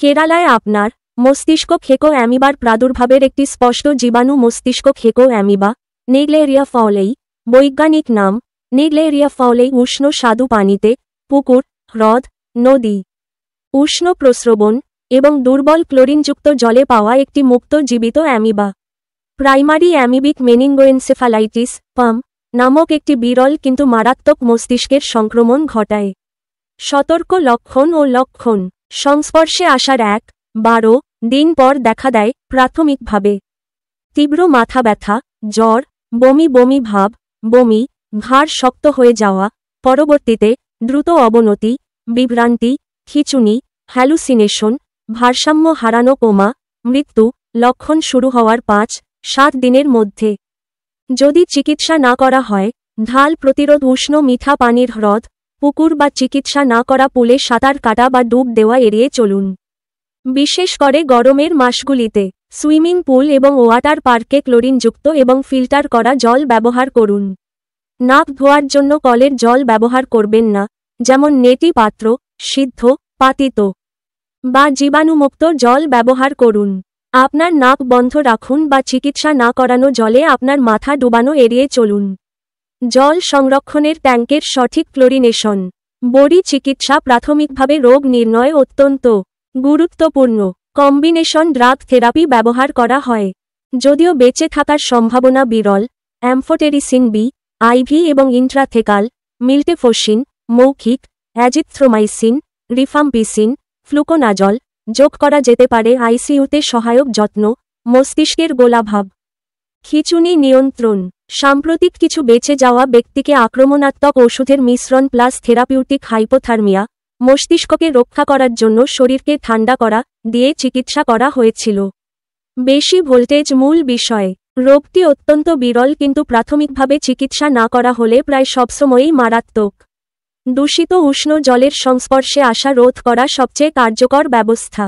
কেরালায় আপনার মস্তিষ্ক খেকো অ্যামিবার প্রাদুর্ভাবের একটি স্পষ্ট জীবাণু মস্তিষ্ক খেকো অ্যামিবা, নেগলেরিয়া ফাউলেই। বৈজ্ঞানিক নাম নেগলেরিয়া ফাউলেই। উষ্ণ স্বাদু পানিতে, পুকুর, হ্রদ, নদী, উষ্ণ প্রস্রবণ এবং দুর্বল ক্লোরিনযুক্ত জলে পাওয়া একটি মুক্ত জীবিত অ্যামিবা। প্রাইমারি অ্যামিবিক মেনিঙ্গোএনসেফালাইটিস পাম নামক একটি বিরল কিন্তু মারাত্মক মস্তিষ্কের সংক্রমণ ঘটায়। সতর্ক লক্ষণ ও লক্ষণ। সংস্পর্শে আসার ১-১২ দিন পর দেখা দেয় প্রাথমিকভাবে তীব্র মাথা ব্যথা, জ্বর, বমি বমি ভাব, বমি, ঘাড় শক্ত হয়ে যাওয়া, পরবর্তীতে দ্রুত অবনতি, বিভ্রান্তি, খিঁচুনি, হ্যালুসিনেশন, ভারসাম্য হারানো, কোমা, মৃত্যু। লক্ষণ শুরু হওয়ার ৫-৭ দিনের মধ্যে। যদি চিকিৎসা না করা হয়, ঢাল প্রতিরোধ উষ্ণ মিঠা পানির হ্রদ, পুকুর বা চিকিৎসা না করা পুলে সাঁতার কাটা বা ডুব দেওয়া এড়িয়ে চলুন। বিশেষ করে গরমের মাসগুলিতে সুইমিং পুল এবং ওয়াটার পার্কে ক্লোরিনযুক্ত এবং ফিল্টার করা জল ব্যবহার করুন। নাক ধোয়ার জন্য কলের জল ব্যবহার করবেন না, যেমন নেটি পাত্র, সিদ্ধ, পাতিত বা জীবাণুমুক্ত জল ব্যবহার করুন। আপনার নাক বন্ধ রাখুন বা চিকিৎসা না করানো জলে আপনার মাথা ডুবানো এড়িয়ে চলুন। জল সংরক্ষণের ট্যাঙ্কের সঠিক ক্লোরিনেশন। বড়ি চিকিৎসা প্রাথমিকভাবে রোগ নির্ণয় অত্যন্ত গুরুত্বপূর্ণ। কম্বিনেশন ড্রাগ থেরাপি ব্যবহার করা হয়। যদিও বেঁচে থাকার সম্ভাবনা বিরল, অ্যামফোটেরিসিন বি, আইভি এবং ইন্ট্রাথেকাল, মিল্টেফোসিন, মৌখিক, অ্যাজিথ্রোমাইসিন, রিফাম্পিসিন, ফ্লুকোনাজল যোগ করা যেতে পারে আইসিইউতে সহায়ক যত্ন। মস্তিষ্কের গোলাভাব, খিঁচুনি নিয়ন্ত্রণ। সাম্প্রতিক কিছু বেঁচে যাওয়া ব্যক্তিকে আক্রমণাত্মক ওষুধের মিশ্রণ প্লাস থেরাপিউটিক হাইপোথার্মিয়া, মস্তিষ্ককে রক্ষা করার জন্য শরীরকে ঠান্ডা করা দিয়ে চিকিৎসা করা হয়েছিল। বেশি ভোল্টেজ মূল বিষয়। রোগটি অত্যন্ত বিরল কিন্তু প্রাথমিকভাবে চিকিৎসা না করা হলে প্রায় সবসময়ই মারাত্মক। দূষিত উষ্ণ জলের সংস্পর্শে আসা রোধ করা সবচেয়ে কার্যকর ব্যবস্থা।